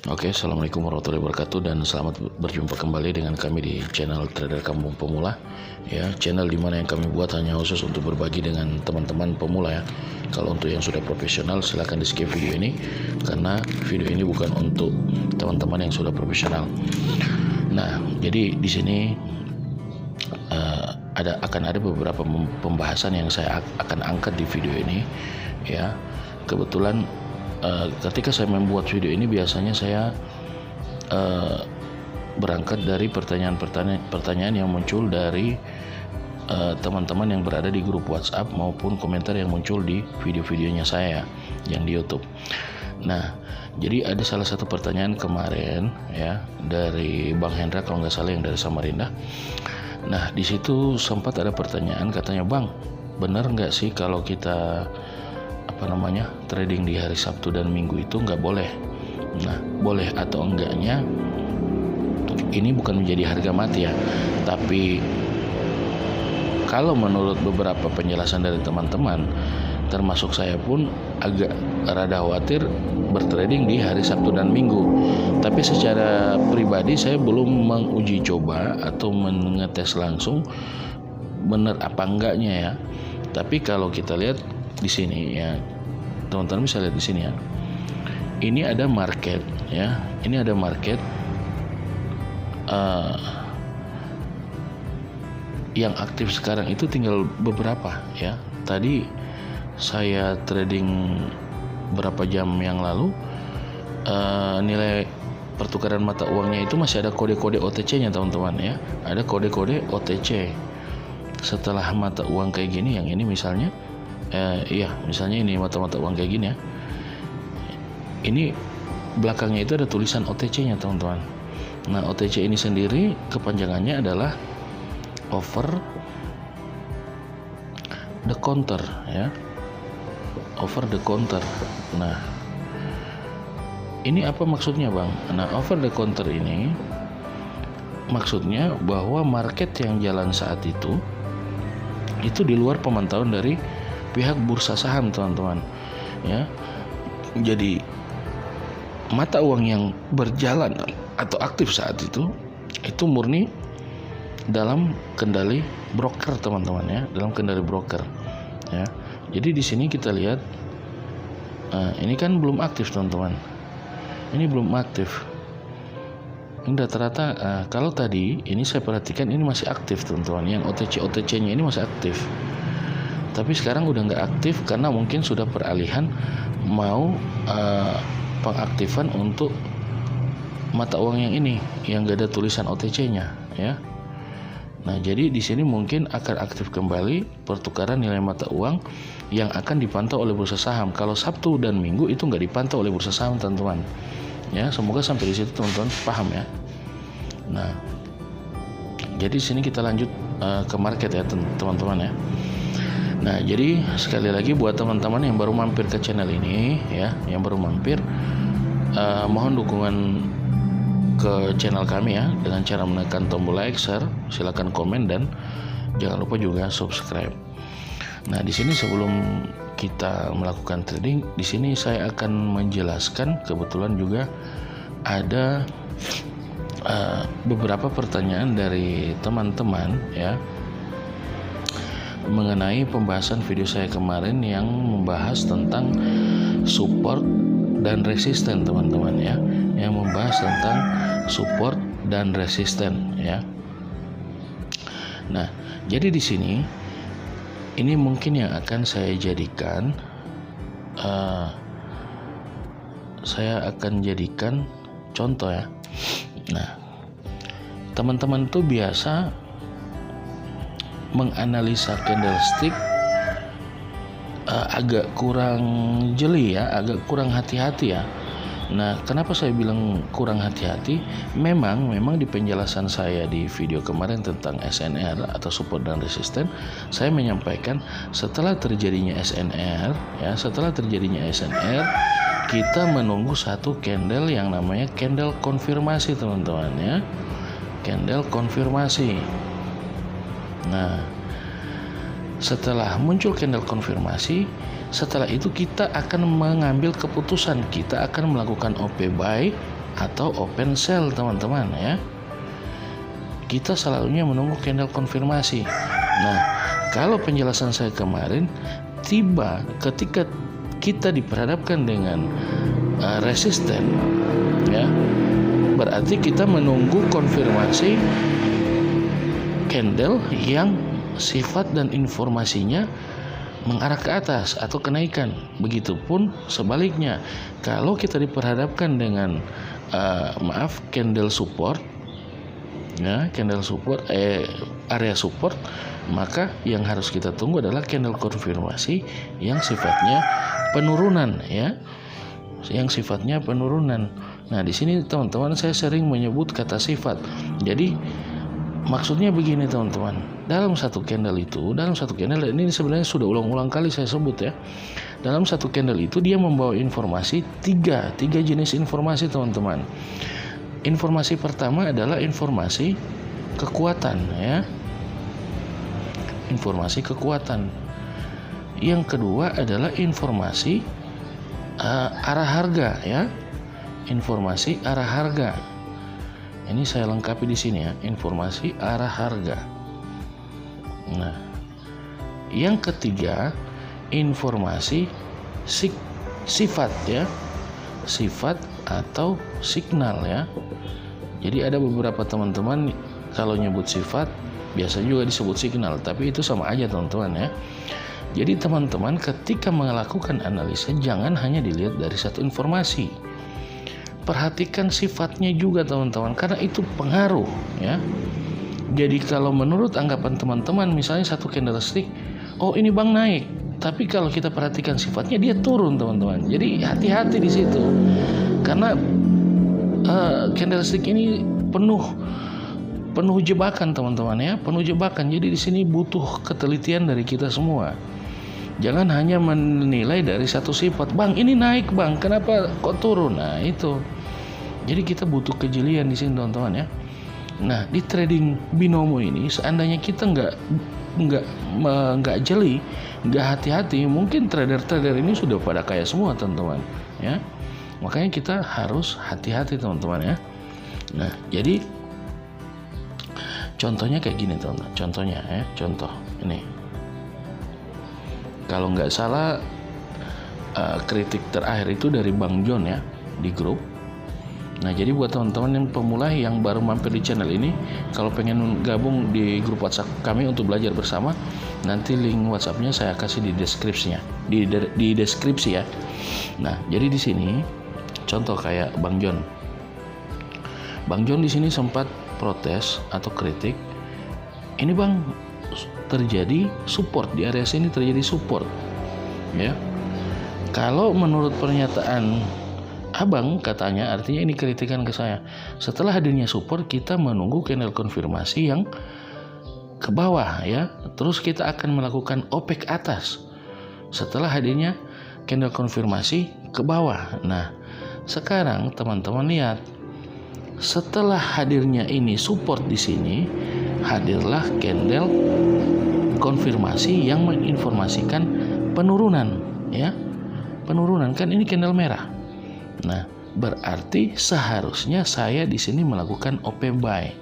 Oke, Assalamualaikum warahmatullahi wabarakatuh dan selamat berjumpa kembali dengan kami di channel Trader Kampung Pemula. Ya, channel dimana yang kami buat hanya khusus untuk berbagi dengan teman-teman pemula ya. Kalau untuk yang sudah profesional silahkan di skip video ini karena video ini bukan untuk teman-teman yang sudah profesional. Nah, jadi di sini akan ada beberapa pembahasan yang saya akan angkat di video ini ya. Kebetulan ketika saya membuat video ini biasanya saya berangkat dari pertanyaan yang muncul dari teman-teman yang berada di grup WhatsApp maupun komentar yang muncul di video-videonya saya yang di YouTube. Nah, jadi ada salah satu pertanyaan kemarin ya dari Bang Hendra kalau nggak salah yang dari Samarinda. Nah, di situ sempat ada pertanyaan katanya, Bang, benar nggak sih kalau kita trading di hari Sabtu dan Minggu itu nggak boleh? Nah, boleh atau enggaknya ini bukan menjadi harga mati ya, tapi kalau menurut beberapa penjelasan dari teman-teman, termasuk saya pun agak rada khawatir bertrading di hari Sabtu dan Minggu. Tapi secara pribadi saya belum menguji coba atau mengetes langsung benar apa enggaknya ya. Tapi kalau kita lihat di sini ya, teman-teman bisa lihat di sini ya. Ini ada market ya. Ini ada market yang aktif sekarang itu tinggal beberapa ya. Tadi saya trading berapa jam yang lalu, nilai pertukaran mata uangnya itu masih ada kode-kode OTC-nya teman-teman ya. Ada kode-kode OTC. Setelah mata uang kayak gini, yang ini misalnya misalnya ini mata-mata uang kayak gini ya. Ini belakangnya itu ada tulisan OTC-nya teman-teman. Nah, OTC ini sendiri kepanjangannya adalah over the counter ya. Over the counter. Nah, ini apa maksudnya, Bang? Nah, over the counter ini maksudnya bahwa market yang jalan saat itu di luar pemantauan dari pihak bursa saham, teman-teman ya. Jadi mata uang yang berjalan atau aktif saat itu murni dalam kendali broker, teman-teman ya, dalam kendali broker ya. Jadi di sini kita lihat ini kan belum aktif, teman-teman. Ini belum aktif. Ini rata-rata kalau tadi ini saya perhatikan ini masih aktif, teman-teman. Yang OTC-nya ini masih aktif. Tapi sekarang udah nggak aktif karena mungkin sudah peralihan mau pengaktifan untuk mata uang yang ini yang nggak ada tulisan OTC-nya ya. Nah, jadi di sini mungkin akan aktif kembali pertukaran nilai mata uang yang akan dipantau oleh bursa saham. Kalau Sabtu dan Minggu itu nggak dipantau oleh bursa saham, teman-teman. Ya, semoga sampai di situ teman-teman paham ya. Nah, jadi sini kita lanjut ke market ya, teman-teman ya. Nah, jadi sekali lagi buat teman-teman yang baru mampir ke channel ini ya, yang baru mampir, mohon dukungan ke channel kami ya dengan cara menekan tombol like, share, silakan komen dan jangan lupa juga subscribe. Nah, di sini sebelum kita melakukan trading, di sini saya akan menjelaskan, kebetulan juga ada beberapa pertanyaan dari teman-teman ya mengenai pembahasan video saya kemarin yang membahas tentang support dan resisten, teman-teman ya, yang membahas tentang support dan resisten ya. Nah, jadi di sini ini mungkin yang akan saya jadikan contoh ya. Nah, teman-teman tuh biasa menganalisa candlestick agak kurang jeli ya, agak kurang hati-hati ya. Nah, kenapa saya bilang kurang hati-hati? Memang di penjelasan saya di video kemarin tentang SNR atau support dan resisten, saya menyampaikan setelah terjadinya SNR, kita menunggu satu candle yang namanya candle konfirmasi, teman-teman ya. Candle konfirmasi. Nah, setelah muncul candle konfirmasi, Setelah itu kita akan mengambil keputusan, kita akan melakukan OP buy atau open sell teman-teman ya. Kita selalunya menunggu candle konfirmasi. Nah, kalau penjelasan saya kemarin tiba ketika kita diperhadapkan dengan resisten ya, berarti kita menunggu konfirmasi candle yang sifat dan informasinya mengarah ke atas atau kenaikan. Begitupun sebaliknya, kalau kita diperhadapkan dengan candle support ya, area support, maka yang harus kita tunggu adalah candle konfirmasi yang sifatnya penurunan ya, yang sifatnya penurunan. Nah, di sini teman-teman saya sering menyebut kata sifat. Jadi maksudnya begini teman-teman, dalam satu candle ini sebenarnya sudah ulang-ulang kali saya sebut ya. Dalam satu candle itu dia membawa informasi tiga jenis informasi teman-teman. Informasi pertama adalah informasi kekuatan ya, informasi kekuatan. Yang kedua adalah informasi arah harga ya, informasi arah harga. Ini saya lengkapi di sini ya, informasi arah harga. Nah, yang ketiga informasi sifat ya, sifat atau signal ya. Jadi ada beberapa teman-teman kalau nyebut sifat biasa juga disebut signal, tapi itu sama aja teman-teman ya. Jadi teman-teman ketika melakukan analisa jangan hanya dilihat dari satu informasi. Perhatikan sifatnya juga teman-teman, karena itu pengaruh ya. Jadi kalau menurut anggapan teman-teman misalnya satu candlestick, oh ini bang naik, tapi kalau kita perhatikan sifatnya dia turun teman-teman. Jadi hati-hati di situ, karena candlestick ini penuh jebakan teman-teman ya, penuh jebakan. Jadi di sini butuh ketelitian dari kita semua. Jangan hanya menilai dari satu sifat, bang ini naik bang, kenapa kok turun? Nah itu. Jadi kita butuh kejelian di sini teman-teman ya. Nah di trading binomo ini seandainya kita nggak jeli, nggak hati-hati, mungkin trader-trader ini sudah pada kaya semua teman-teman ya. Makanya kita harus hati-hati teman-teman ya. Nah jadi contohnya kayak gini teman-teman. Contohnya ya, contoh ini. Kalau nggak salah kritik terakhir itu dari Bang John ya di grup. Nah jadi buat teman-teman yang pemula yang baru mampir di channel ini, kalau pengen gabung di grup WhatsApp kami untuk belajar bersama, nanti link WhatsAppnya saya kasih di deskripsinya, di deskripsi ya. Nah jadi di sini contoh kayak Bang John. Bang John di sini sempat protes atau kritik. Ini bang terjadi support di area sini, terjadi support ya. Kalau menurut pernyataan abang katanya, artinya ini kritikan ke saya, setelah hadirnya support kita menunggu candle konfirmasi yang ke bawah ya, terus kita akan melakukan OP ke atas setelah hadirnya candle konfirmasi ke bawah. Nah sekarang teman-teman lihat, setelah hadirnya ini support di sini, hadirlah candle konfirmasi yang menginformasikan penurunan ya. Penurunan kan ini candle merah. Nah, berarti seharusnya saya di sini melakukan OP buy.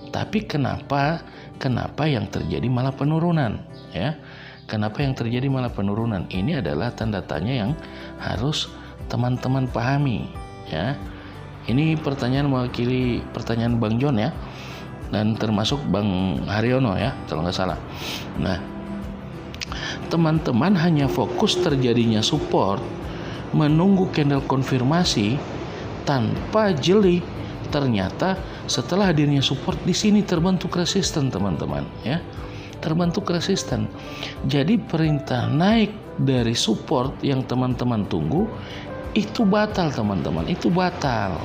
Tapi kenapa yang terjadi malah penurunan ya? Kenapa yang terjadi malah penurunan? Ini adalah tanda tanya yang harus teman-teman pahami ya. Ini pertanyaan mewakili pertanyaan Bang John ya, dan termasuk Bang Haryono ya kalau nggak salah. Nah teman-teman hanya fokus terjadinya support, menunggu candle konfirmasi tanpa jeli. Ternyata setelah hadirnya support di sini terbentuk resisten teman-teman ya, terbentuk resisten. Jadi perintah naik dari support yang teman-teman tunggu itu batal teman-teman, itu batal.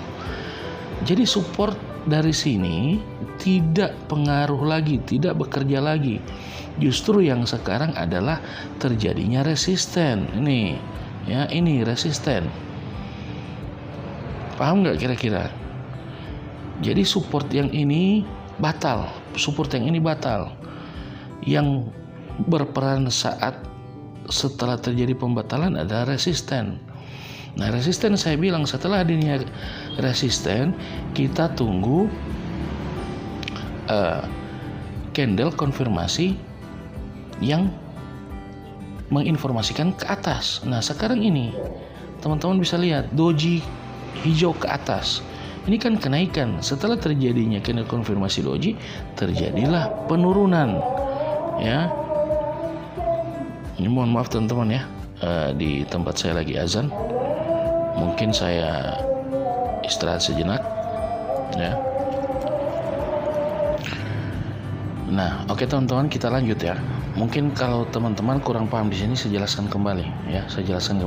Jadi support dari sini tidak pengaruh lagi, tidak bekerja lagi. Justru yang sekarang adalah terjadinya resisten. Ini ya, ini resisten. Paham nggak kira-kira? Jadi support yang ini batal, support yang ini batal. Yang berperan saat setelah terjadi pembatalan ada resisten. Nah, resisten saya bilang setelah hadirnya resisten, kita tunggu candle konfirmasi yang menginformasikan ke atas. Nah, sekarang ini teman-teman bisa lihat doji hijau ke atas. Ini kan kenaikan. Setelah terjadinya candle konfirmasi doji, terjadilah penurunan. Ya. Ini mohon maaf teman-teman ya. Di tempat saya lagi azan. Mungkin saya istirahat sejenak. Ya. Nah, oke teman-teman, kita lanjut ya. Mungkin kalau teman-teman kurang paham di sini, saya jelaskan kembali ya. Saya jelaskan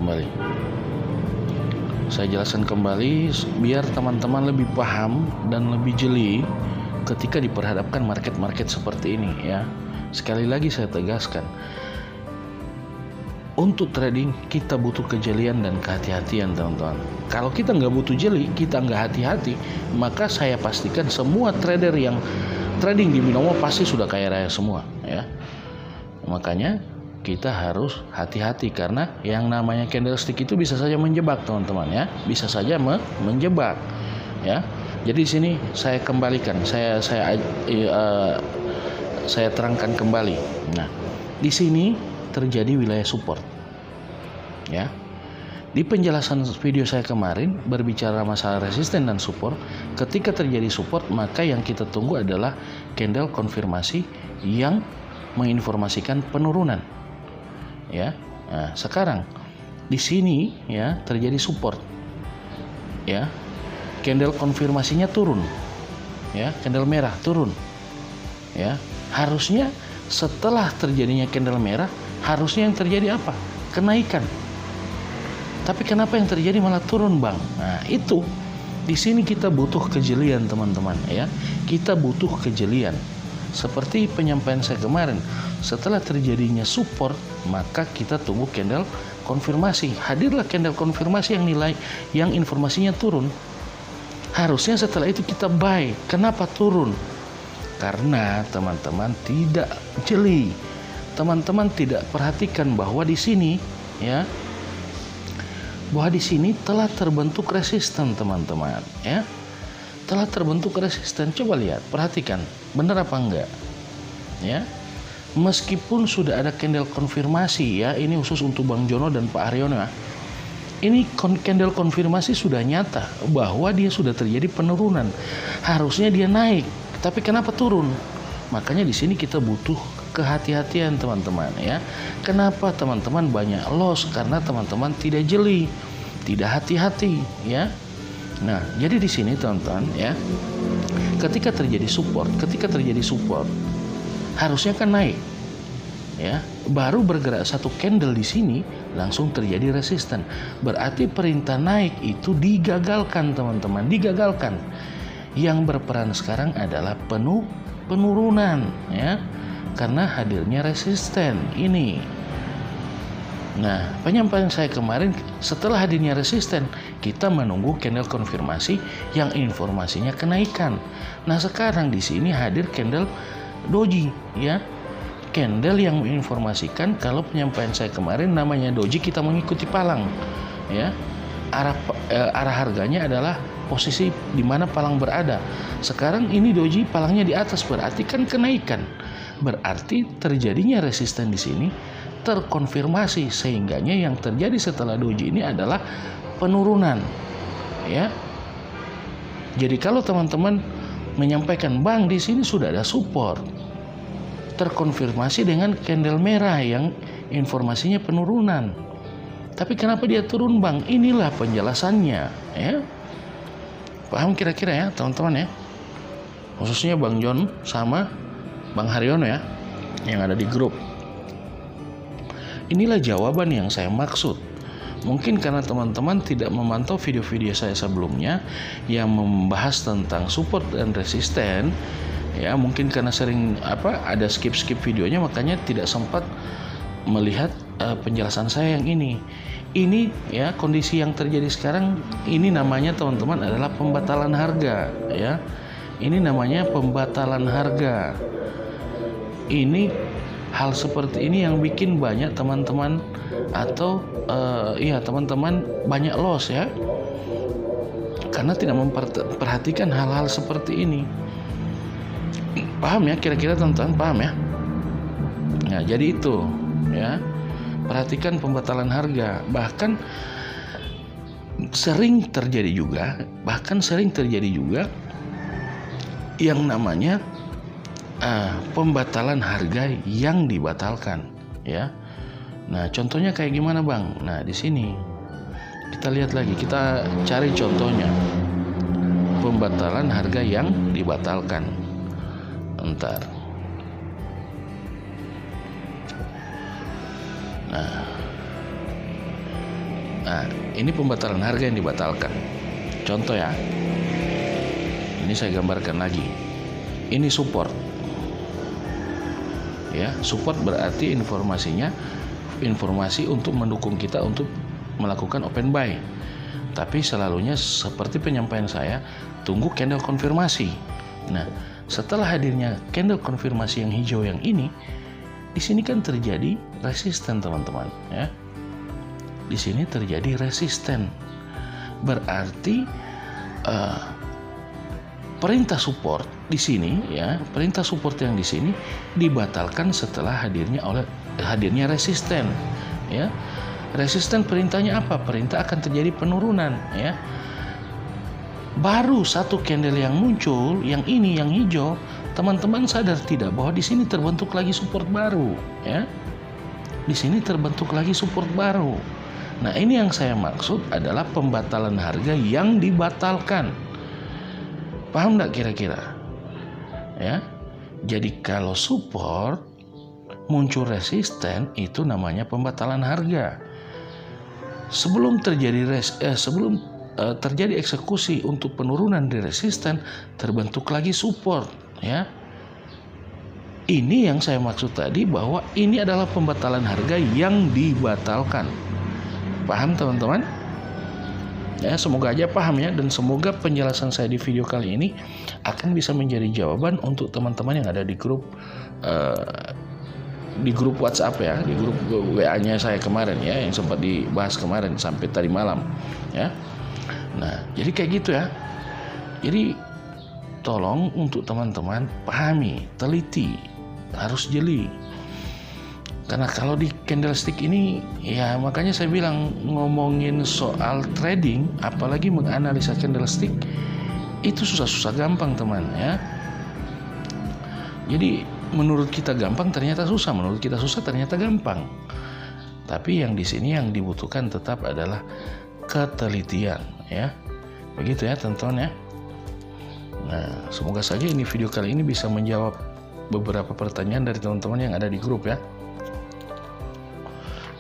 kembali biar teman-teman lebih paham dan lebih jeli ketika diperhadapkan market-market seperti ini ya. Sekali lagi saya tegaskan, untuk trading kita butuh kejelian dan kehati-hatian teman-teman. Kalau kita nggak butuh jeli, kita nggak hati-hati, maka saya pastikan semua trader yang trading di binomo pasti sudah kaya raya semua ya. Makanya kita harus hati-hati karena yang namanya candlestick itu bisa saja menjebak teman-teman ya, bisa saja menjebak ya. Jadi di sini saya kembalikan, saya terangkan kembali. Nah, di sini terjadi wilayah support ya. Di penjelasan video saya kemarin berbicara masalah resisten dan support. Ketika terjadi support, maka yang kita tunggu adalah candle konfirmasi yang menginformasikan penurunan. Ya. Nah, sekarang di sini ya terjadi support. Ya. Candle konfirmasinya turun. Ya, candle merah turun. Ya. Harusnya setelah terjadinya candle merah, harusnya yang terjadi apa? Kenaikan. Tapi kenapa yang terjadi malah turun, Bang? Nah, itu di sini kita butuh kejelian, teman-teman ya. Kita butuh kejelian. Seperti penyampaian saya kemarin, setelah terjadinya support, maka kita tunggu candle konfirmasi. Hadirlah candle konfirmasi yang informasinya turun. Harusnya setelah itu kita buy. Kenapa turun? Karena teman-teman tidak jeli. Teman-teman tidak perhatikan bahwa di sini ya, bahwa di sini telah terbentuk resisten teman-teman ya. Telah terbentuk resisten. Coba lihat, perhatikan, benar apa enggak? Ya. Meskipun sudah ada candle konfirmasi ya, ini khusus untuk Bang Jono dan Pak Haryono ya. Ini candle konfirmasi sudah nyata bahwa dia sudah terjadi penurunan. Harusnya dia naik, tapi kenapa turun? Makanya di sini kita butuh kehati-hatian teman-teman ya. Kenapa teman-teman banyak loss? Karena teman-teman tidak jeli, tidak hati-hati ya. Nah, jadi di sini teman-teman ya, ketika terjadi support harusnya kan naik ya. Baru bergerak satu candle di sini langsung terjadi resisten. Berarti perintah naik itu digagalkan teman-teman, digagalkan. Yang berperan sekarang adalah penurunan ya, karena hadirnya resisten ini. Nah, penyampaian saya kemarin, setelah hadirnya resisten, kita menunggu candle konfirmasi yang informasinya kenaikan. Nah, sekarang di sini hadir candle doji ya. Candle yang menginformasikan kalau penyampaian saya kemarin namanya doji, kita mengikuti palang ya. Arah harganya adalah posisi di mana palang berada. Sekarang ini doji palangnya di atas, berarti kan kenaikan. Berarti terjadinya resisten di sini terkonfirmasi, sehingganya yang terjadi setelah doji ini adalah penurunan ya. Jadi kalau teman-teman menyampaikan, Bang, di sini sudah ada support, terkonfirmasi dengan candle merah yang informasinya penurunan, tapi kenapa dia turun, Bang? Inilah penjelasannya ya. Paham kira-kira ya teman-teman ya, khususnya Bang John sama Bang Haryono ya yang ada di grup. Inilah jawaban yang saya maksud. Mungkin karena teman-teman tidak memantau video-video saya sebelumnya yang membahas tentang support dan resisten ya, mungkin karena sering ada skip videonya, makanya tidak sempat melihat penjelasan saya yang ini. Ini ya kondisi yang terjadi sekarang ini namanya teman-teman adalah pembatalan harga ya. Ini namanya pembatalan harga. Ini hal seperti ini yang bikin banyak teman-teman atau teman-teman banyak loss ya, karena tidak memperhatikan hal-hal seperti ini. Paham ya, kira-kira teman-teman paham ya? Nah, jadi itu ya, perhatikan pembatalan harga. Bahkan sering terjadi juga yang namanya pembatalan harga yang dibatalkan ya. Nah, contohnya kayak gimana Bang? Nah, di sini kita lihat lagi, kita cari contohnya pembatalan harga yang dibatalkan. Bentar. Nah, ini pembatalan harga yang dibatalkan. Contoh ya. Ini saya gambarkan lagi. Ini support. Ya, support berarti informasi untuk mendukung kita untuk melakukan open buy. Tapi selalunya seperti penyampaian saya, tunggu candle konfirmasi. Nah, setelah hadirnya candle konfirmasi yang hijau yang ini, di sini kan terjadi resisten teman-teman ya. Di sini terjadi resisten. Berarti perintah support di sini ya, perintah support yang di sini dibatalkan setelah hadirnya resisten ya. Resisten perintahnya apa? Perintah akan terjadi penurunan ya. Baru satu candle yang muncul, yang ini yang hijau, teman-teman sadar tidak bahwa di sini terbentuk lagi support baru ya. Di sini terbentuk lagi support baru. Nah, ini yang saya maksud adalah pembatalan harga yang dibatalkan. Paham nggak kira-kira? Ya. Jadi kalau support muncul resisten, itu namanya pembatalan harga. Sebelum terjadi eksekusi untuk penurunan di resisten, terbentuk lagi support ya. Ini yang saya maksud tadi, bahwa ini adalah pembatalan harga yang dibatalkan. Paham teman-teman? Ya, semoga aja paham ya, dan semoga penjelasan saya di video kali ini akan bisa menjadi jawaban untuk teman-teman yang ada di grup WhatsApp ya, di grup WA-nya saya kemarin ya, yang sempat dibahas kemarin sampai tadi malam ya. Nah, jadi kayak gitu ya. Jadi tolong untuk teman-teman pahami, teliti, harus jeli. Karena kalau di candlestick ini ya, makanya saya bilang ngomongin soal trading, apalagi menganalisa candlestick, itu susah-susah gampang teman ya. Jadi menurut kita gampang ternyata susah, menurut kita susah ternyata gampang. Tapi yang di sini yang dibutuhkan tetap adalah ketelitian ya. Begitu ya teman-teman ya. Nah, semoga saja ini video kali ini bisa menjawab beberapa pertanyaan dari teman-teman yang ada di grup ya.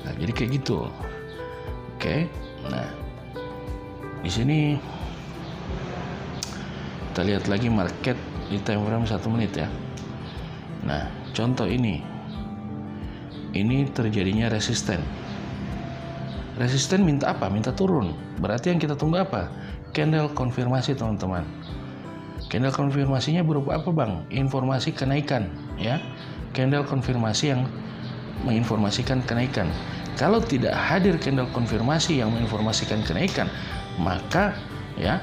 Nah, jadi kayak gitu. Oke. Nah, di sini kita lihat lagi market di time frame 1 menit ya. Nah, contoh ini terjadinya resisten. Resisten minta apa? Minta turun. Berarti yang kita tunggu apa? Candle konfirmasi teman-teman. Candle konfirmasinya berupa apa Bang? Informasi kenaikan ya. Candle konfirmasi yang menginformasikan kenaikan. Kalau tidak hadir candle konfirmasi yang menginformasikan kenaikan, maka ya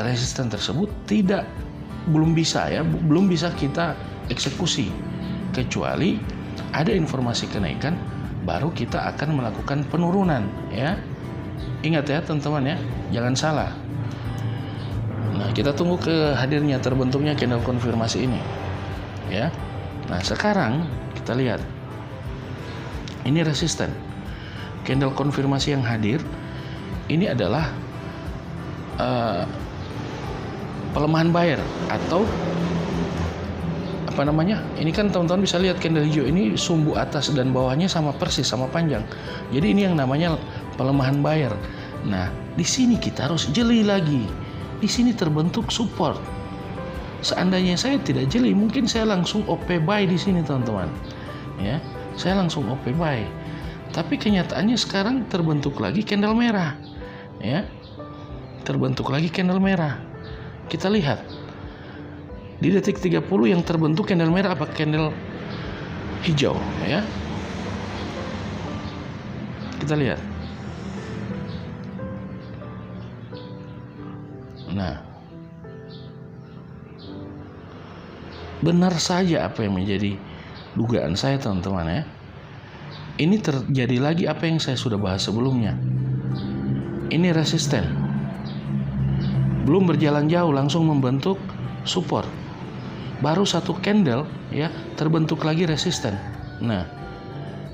resisten tersebut belum bisa kita eksekusi, kecuali ada informasi kenaikan, baru kita akan melakukan penurunan ya. Ingat ya teman-teman ya, jangan salah. Nah, kita tunggu hadirnya terbentuknya candle konfirmasi ini ya. Nah, sekarang kita lihat ini resisten. Candle konfirmasi yang hadir ini adalah pelemahan buyer atau apa namanya? Ini kan teman-teman bisa lihat candle hijau ini sumbu atas dan bawahnya sama persis, sama panjang. Jadi ini yang namanya pelemahan buyer. Nah, di sini kita harus jeli lagi. Di sini terbentuk support. Seandainya saya tidak jeli, mungkin saya langsung OP buy di sini teman-teman. Ya, saya langsung OP buy. Tapi kenyataannya sekarang terbentuk lagi candle merah. Ya. Terbentuk lagi candle merah. Kita lihat. Di detik 30 yang terbentuk candle merah apa? Candle hijau ya. Kita lihat. Nah, benar saja apa yang menjadi dugaan saya teman-teman ya. Ini terjadi lagi apa yang saya sudah bahas sebelumnya. Ini resisten. Belum berjalan jauh langsung membentuk support. Baru satu candle ya terbentuk lagi resisten. Nah,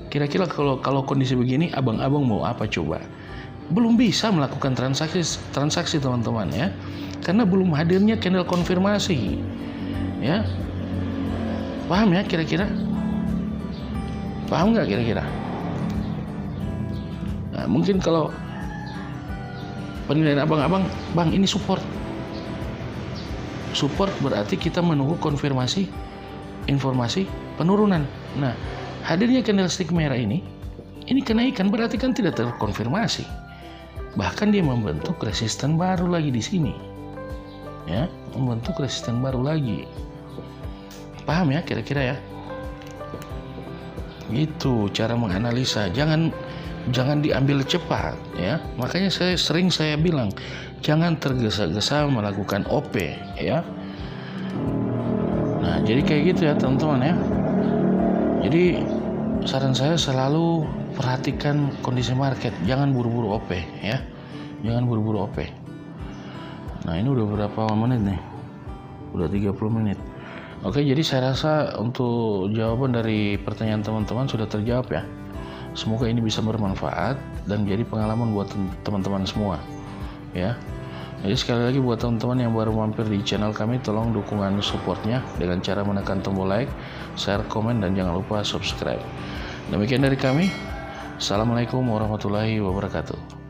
kira-kira kalau kondisi begini abang-abang mau apa coba? Belum bisa melakukan transaksi teman-teman ya. Karena belum hadirnya candle konfirmasi. Ya. Paham ya kira-kira? Paham nggak kira-kira? Nah, mungkin kalau penilaian abang-abang, bang ini support. Support berarti kita menunggu konfirmasi informasi penurunan. Nah, hadirnya candlestick merah ini kenaikan berarti kan tidak terkonfirmasi. Bahkan dia membentuk resisten baru lagi di sini. Ya, membentuk resisten baru lagi. Paham ya kira-kira ya? Itu cara menganalisa. Jangan diambil cepat ya. Makanya saya bilang jangan tergesa-gesa melakukan OP ya. Nah, jadi kayak gitu ya teman-teman ya. Jadi saran saya selalu perhatikan kondisi market, jangan buru-buru OP ya. Jangan buru-buru OP. Nah, ini udah berapa menit nih? Udah 30 menit. Oke, jadi saya rasa untuk jawaban dari pertanyaan teman-teman sudah terjawab ya. Semoga ini bisa bermanfaat dan jadi pengalaman buat teman-teman semua ya. Jadi sekali lagi buat teman-teman yang baru mampir di channel kami, tolong dukungan supportnya dengan cara menekan tombol like, share, komen, dan jangan lupa subscribe. Demikian dari kami. Assalamualaikum warahmatullahi wabarakatuh.